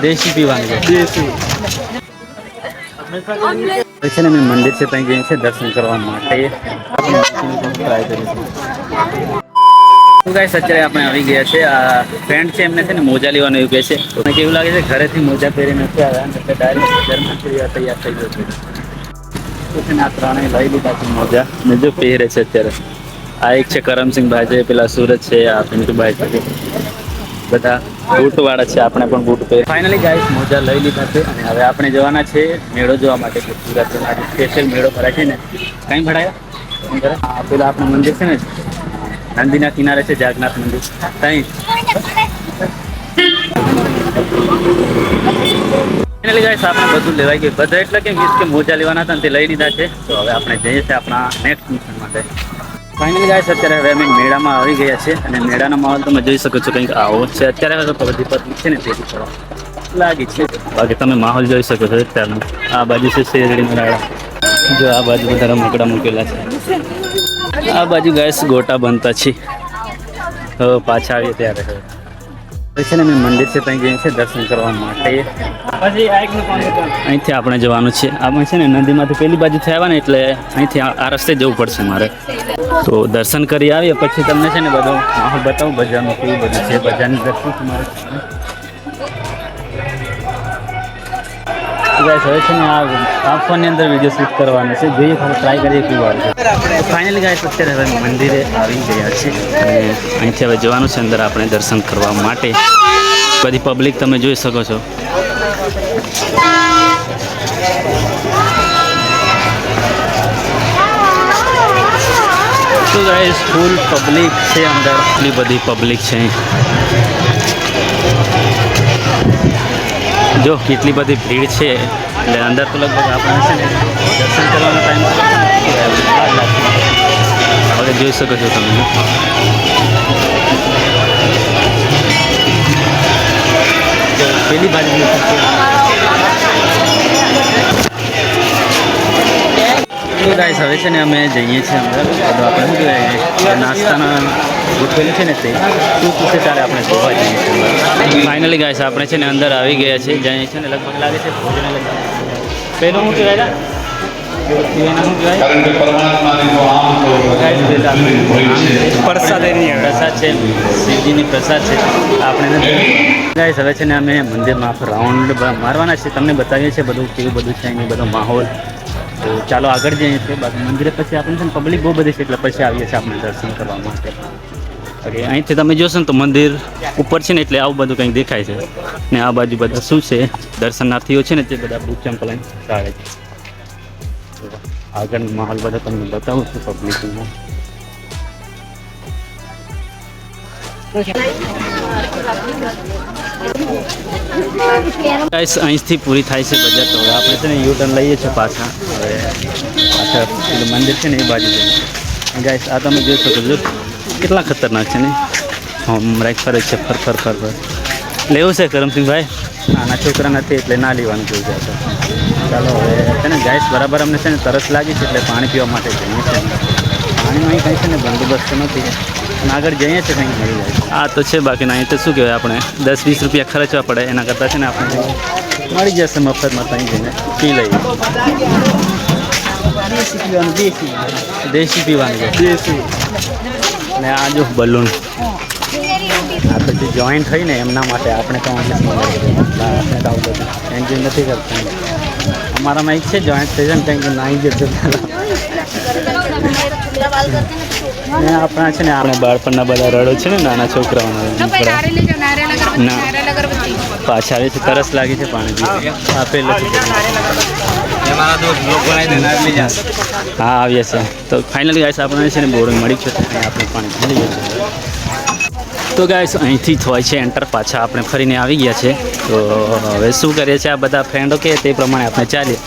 देसी पीवानी है देसी છે ને મેં મંદિર છે ત્યાં જઈને છે દર્શન કરવા માટે ટ્રાય કરીશું. તો ગાઈસ અત્યારે આપણે આવી ગયા છે. આ ફ્રેન્ડ છે એમને છે ને મોજા લેવાનું એવું કહે છે. મને કેવું લાગે છે ઘરેથી મોજા પહેરી નથી આવ્યા એટલે ડાયરેક્ટ ઘરમાંથી તૈયાર થઈ ગયો છે. તો છે ને આ ત્રણેય લઈ લીધા છે મોજા ને જો પહેરે છે અત્યારે. આ એક છે કરમસિંહભાઈ છે, પેલા સુરજ છે, આ પિન્ટુભાઈ છે, બધા બૂટ વાળા છે. આપણે પણ બૂટ પહેરી ફાઇનલી ગાઈસ મોજા લઈ લીધા છે અને હવે આપણે જવાના છે મેળો જોવા માટે. સુરતમાં આજે સ્પેશિયલ મેળો ભરાય છે ને. કઈ ભરાયા પેલા આપણું મંદિર છે ને નંદીના કિનારે છે જાગનાથ મંદિર ત્યાં. ફાઇનલી ગાઈસ આપણે બધું લેવાઈ ગયું. બધા એટલે કે મીન્સ કે મોજા લેવાના હતા ને તે લઈ લીધા છે. તો હવે આપણે જઈએ છીએ આપણા નેક્સ્ટ મિશન માટે. ફાઇનલી ગાઈસ અત્યારે હવે અમે મેળામાં આવી ગયા છે અને મેળાનો માહોલ તમે જોઈ શકો છો કંઈક આવો છે. અત્યારે તો બધી પબ્લિક છે ને તે લાગી છે. બાકી તમે માહોલ જોઈ શકો છો અત્યારનો. આ બાજુ છે શેરડીનો રાડા, જો આ બાજુ બધા રમકડા મૂકેલા છે. આ બાજુ ગાઈસ ગોટા બનતા છે. પાછા આવીએ ત્યારે છે ને મેં મંદિર છે ત્યાં જઈને છે દર્શન કરવા માટે. અહીંથી આપણે જવાનું છે. આમાં છે ને નદીમાંથી પેલી બાજુ થયા ને એટલે અહીંથી આ રસ્તે જવું પડશે મારે. તો દર્શન કરી આવીએ પછી તમને છે ને બધો માહોલ બતાવું બજારનું કેવું બધું છે. બજારની દર્શન તમારે હવે છે ને આ ફોનની અંદર વિડીયો શૂટ કરવાનો છે. જોઈએ ખાલી ટ્રાય કરીએ કેવું આવે છે. ફાઇનલી ગાઈસ અત્યારે હવે મંદિરે આવી ગયા છે અને અહીંથી હવે જવાનું છે અંદર આપણે દર્શન કરવા માટે. બધી પબ્લિક તમે જોઈ શકો છો. તો ગાઈસ ફૂલ પબ્લિક છે અંદર. એટલી બધી પબ્લિક છે. જો કેટલી બધી ભીડ છે એટલે અંદર તો લગભગ આપણે છે ને દર્શન કરવાનો ટાઈમ હવે જોઈ શકો છો તમે. પેલી બાજુ તો ગાઈસ હવે છે ને અમે જઈએ છીએ અંદર. બધું આપણે શું કહેવાય નાસ્તાના ગોઠવેલું છે ને તે શું પૂછે ત્યારે આપણે જોવા જઈએ છીએ. ફાઇનલી ગાઈસ આપણે છે ને અંદર આવી ગયા છે. જ્યાં છે ને લગભગ લાગે છે ભોજન પહેલું શું કહેવાય પ્રસાદ છે, શિવજીની પ્રસાદ છે. આપણે ગાઈસ હવે છે ને અમે મંદિરમાં રાઉન્ડ મારવાના છે. તમને બતાવીએ છીએ બધું કેવું બધું છે એની બધો માહોલ. તો ચાલો આગળ જઈએ છીએ. બાકી મંદિરે પછી આપણે છે ને પબ્લિક બહુ બધી છે એટલે પછી આવીએ છીએ આપણે દર્શન કરવા માટે. ઓકે અહીંથી તમે જોશો ને તો મંદિર ઉપર છે ને એટલે આવું બધું કંઈક દેખાય છે. ને આ બાજુ બધા શું છે દર્શનાર્થીઓ છે ને તે બધા બૂટ ચંપલ ચાલે છે. આગળનો માહોલ બધો તમને બતાવું છું પબ્લિકનો. ગાઈસ અહીંથી પૂરી થાય છે બજાર. તો હવે આપણે છે ને યુ ટર્ન લઈએ છીએ પાછા. હવે પાછા પેલું મંદિર છે ને એ બાજુ છે. ગાઈસ આ તમે જોઈ શકો છો કેટલા ખતરનાક છે ને. રાઈટ ફરે છે ફર લેવું છે કરમસિંહભાઈ. નાના છોકરા નથી એટલે ના લેવાનું જોઈ જાય છે. ચાલો હવે છે ને ગાઈસ બરાબર અમને છે ને તરસ લાગી છે એટલે પાણી પીવા માટે જઈએ છીએ. પાણીનો અહીં કંઈ છે ને બંદોબસ્ત નથી અને આગળ જઈએ છીએ કંઈક મળી જાય. આ તો છે બાકી અહીં તો શું કહેવાય આપણે 10-20 રૂપિયા ખર્ચવા પડે એના કરતાં છે ને આપણે મળી જશે મફતમાં ત્યાં જઈને પી લઈએ. દેશી પીવાનું છે દેશી. ને આ જો બલૂન આ તો જે જોઈન્ટ હોય ને એમના માટે આપણે તો આપણે તો આવું બધું એન્જોય નથી કરતા. અમારામાં એક છે જોઈન્ટ થઈ જાય ને કંઈક નાહી જતો. આપણા છે ને આપણે બાળપણના બધા રડો છે ને નાના છોકરાઓના ના પાછા આવે છે. તરસ લાગી છે પાણી આપેલું છે. હા આવીએ છીએ. તો ફાઇનલી ગાઈસ આપણને છે ને બોર્ડિંગ મળી છે આપણે પાણી પી લઈએ છીએ. તો ગાઈસ અહીંથી થવાય છે એન્ટર. પાછા આપણે ફરીને આવી ગયા છે. તો હવે શું કરીએ છીએ આ બધા ફ્રેન્ડો કે તે પ્રમાણે આપણે ચાલીએ.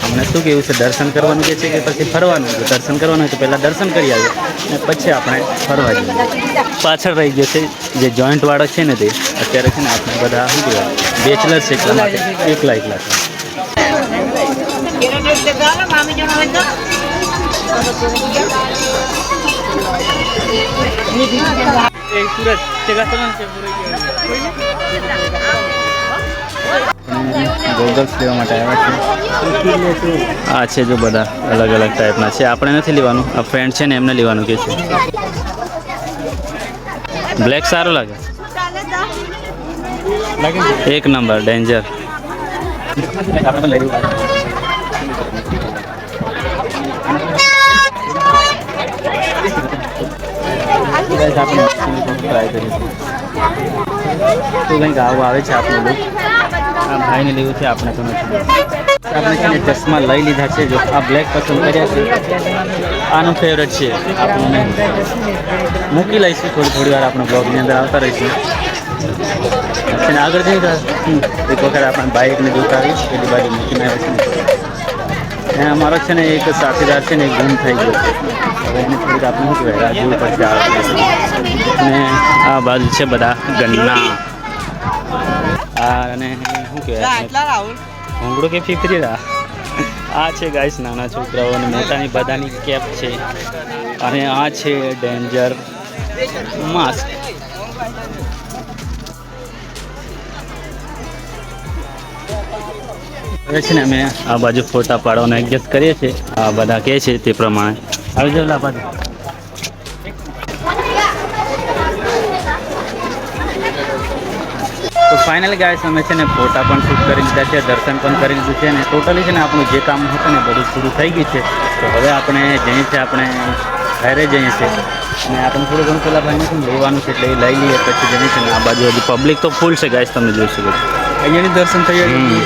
અમને શું કેવું છે દર્શન કરવાનું કે છે કે પછી ફરવાનું? જો દર્શન કરવાનું હોય તો પહેલાં દર્શન કરી આવીએ અને પછી આપણે ફરવા જઈએ. પાછળ રહી ગયો છે જે જોઈન્ટ વાળો છે ને તે અત્યારે છે ને આપણે બધા શું કહેવાય બેચલર છે એટલા માટે એકલા છે. નૂડલ્સ લેવા માટે આવ્યા છે. આ છે જો બધા અલગ અલગ ટાઈપના છે. આપણે નથી લેવાનું, આ ફ્રેન્ડ છે ને એમને લેવાનું કે છે. બ્લેક સારું લાગે, એક નંબર ડેન્જર. ટ્રાય કરીશું તો કંઈક આવું આવે છે. આપણું લુક આ ભાઈને લેવું છે, આપણે તો નથી. આપણે છે ને ચશ્મા લઈ લીધા છે. જો આ બ્લેક પસંદ કર્યા છે, આનું ફેવરેટ છે આપણને. મૂકી લઈશું થોડી વાર, આપણે બ્લોગની અંદર આવતા રહીશું. અને આગળ જઈ એક વખત આપણે બાઇકને જોતા આવીશ, પેલી બાજુ મૂકીને આવે છે ને અમારો છે ને એક સાથીદાર છે ને એક ગુમ થઈ ગયો છે. હવે એને થોડીક આપણે શું કહેવાય રાહ જોવું પડશે આવે. અને આ બાજુ છે બધા ગન્ના. અને શું કહેવાય હોંગડો કે ફીફરી આ છે ગાઈસ નાના છોકરાઓ અને મોટાની બધાની કેપ છે. અને આ છે ડેન્જર માસ્ક. હવે છે ને અમે આ બાજુ ફોટા પાડવાનો એડજસ્ટ કરીએ છીએ. આ બધા કહે છે તે પ્રમાણે આવી જાવ આ બાજુ. તો ફાઇનલી ગાઈસ અમે છે ને ફોટા પણ શૂટ કરી લીધા છે, દર્શન પણ કરી લીધું છે ને ટોટલી છે ને આપણું જે કામ હતું ને બધું પૂરું થઈ ગયું છે. તો હવે આપણે જઈએ છીએ, આપણે ઘરે જઈએ છીએ અને આપણે થોડું ઘણું પેલા ભાઈને શું લેવાનું છે એટલે એ લઈ લઈએ પછી જઈએ છીએ. આ બાજુ હજી પબ્લિક તો ફૂલ છે ગાઈસ, તમે જોઈ શકો છો. અહીંયાની દર્શન થઈ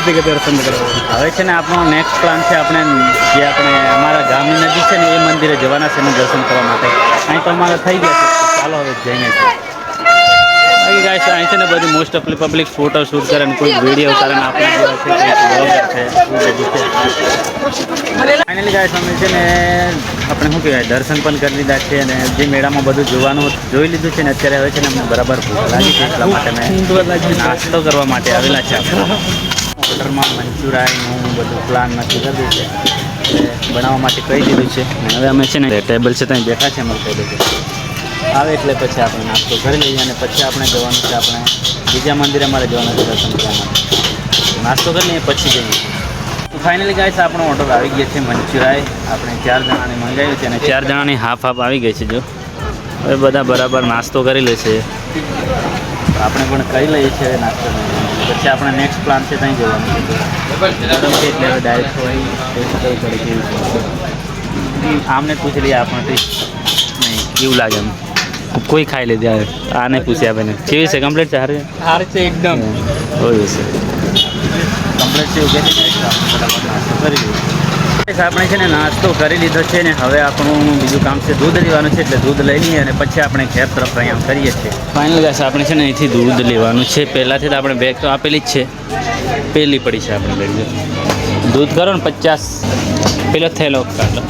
ગયા, દર્શન કરવા હવે છે ને આપણો નેક્સ્ટ પ્લાન છે આપણે જે આપણે અમારા ગામની નજીક છે ને એ મંદિરે જવાના છે ને દર્શન કરવા માટે. અહીં તો અમારે થઈ ગયા છે, ચાલો હવે જઈને છે. ગાઈસ અહીં છે ને બધી મોસ્ટ ઓફલી પબ્લિક ફોટો શૂટ કરે ને કોઈ વિડીયો કરે ને આપણે ફાઇનલી ગાઈસ અમે છે ને આપણે શું કહેવાય દર્શન પણ કરી લીધા છે અને જે મેળામાં બધું જોવાનું જોઈ લીધું છે ને અત્યારે હવે છે ને અમને બરાબર ભૂખ લાગી છે, એટલા માટે મેં નાસ્તો કરવા માટે આવેલા છે. આપણે ઓર્ડરમાં મંચુરાયનું બધું પ્લાન નક્કી કરી દીધું છે, બનાવવા માટે કહી દીધું છે. અને હવે અમે છે ને ટેબલ છે ત્યાં બેઠા છે અમારું ટેબલ છે. આવે એટલે પછી આપણે નાસ્તો કરી લઈએ અને પછી આપણે જવાનું છે, આપણે બીજા મંદિરે અમારે જવાનું છે દર્શન કરવા માટે. નાસ્તો કરી લઈએ પછી જઈએ. તો ફાઇનલી ગાઈસ આપણો ઓર્ડર આવી ગયો છે મંચુરાય. આપણે 4 જણાને મંગાવ્યું છે અને 4 જણાની હાફ આવી ગઈ છે. જો હવે બધા બરાબર નાસ્તો કરી લેશે, આપણે પણ કરી લઈએ છીએ નાસ્તો. પછી આપણે નેક્સ્ટ પ્લાન છે ત્યાં જવાનું છે. એટલે હવે ડાયરેક્ટ હોય ટેસ્ટ કરવું પડે કેવું છે. આમને પૂછી લઈએ આપણે ટેસ્ટ નહીં કેવું લાગે એમ. કોઈ ખાઈ લે ત્યારે આને પૂછ્યા ભાઈને કેવી છે? કમ્પ્લીટ છે? હાર છે એકદમ હોય છે કમ્પ્લીટ છે એવું કહે છે. નાસ્તો કરી લીધો આપણે છે ને, નાસ્તો કરી લીધો છે ને હવે આપણું બીજું કામ છે દૂધ લેવાનું છે. એટલે દૂધ લઈ લઈએ અને પછી આપણે ઘેર તરફ પ્રયાણ કરીએ છીએ. ફાઇનલ ગાઈસ આપણે છે ને અહીંથી દૂધ લેવાનું છે. પહેલાંથી તો આપણે બેગ તો આપેલી જ છે, પહેલી પડી છે આપણે બેગ. દૂધ કરો ને 50 પેલો થયેલો કાઢલો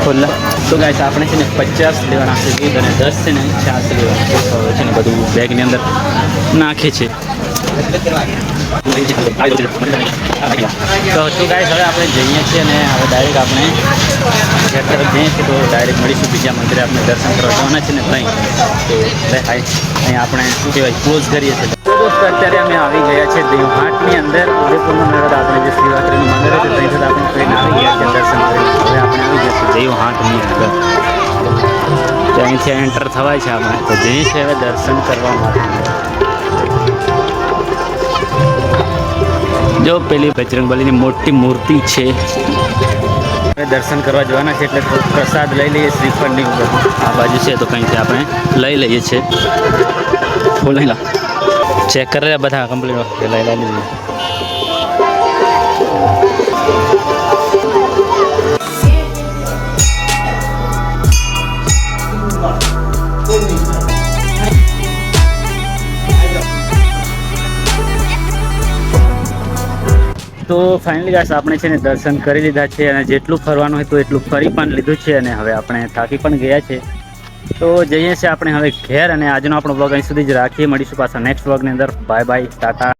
ખોલ્લા. તો ગાઈસ આપણે છે ને 50 લેવાના છે દૂધ અને 10 છે ને છાશ લેવાના છે. હવે છે ને બધું બેગની અંદર નાખે છે. તો શું ગાઈસ હવે આપણે જઈએ છીએ અને હવે ડાયરેક્ટ આપણે ઘેર તરફ જઈએ છીએ. તો ડાયરેક્ટ મળીશું બીજા મંદિરે આપણે દર્શન કરવા જવાના છે ને ત્યાં. તો હાય અહીં આપણે શું કહેવાય ક્લોઝ કરીએ છીએ. તો દોસ્તો અત્યારે અમે આવી ગયા છે દેવહાટની અંદર. ઉદયપુરનો મેળો આપણે જે શિવરાત્રીનું મંદિર હતું ત્યાંથી આપણે ટ્રેન આવી ગયા છે દર્શન કરી. હવે આપણે આવી ગયા છીએ દેવહાટની અંદર. ત્યાંથી એન્ટર થવાય છે આપણે. તો જઈએ છીએ હવે દર્શન કરવા માટે. જો પેલી બજરંગબલીની મોટી મૂર્તિ છે. હવે દર્શન કરવા જવાના છે એટલે પ્રસાદ લઈ લઈએ, શ્રીફળની બધું આ બાજુ છે તો કંઈથી આપણે લઈ લઈએ છીએ. બોલ નહીં લા ચેક કરે બધા કમ્પ્લીટ લઈ લઈએ. તો ફાઇનલી ગાઈસ આપણે છે ને દર્શન કરી લીધા છે અને જેટલું ફરવાનું હતું એટલું ફરી પણ લીધું છે અને હવે આપણે થાકી પણ ગયા છે. તો જઈએ છીએ આપણે હવે ઘેર અને આજનો આપણો બ્લોગ અહીં સુધી જ રાખીએ. મળીશું પાછા નેક્સ્ટ બ્લોગની અંદર. Bye bye, Tata.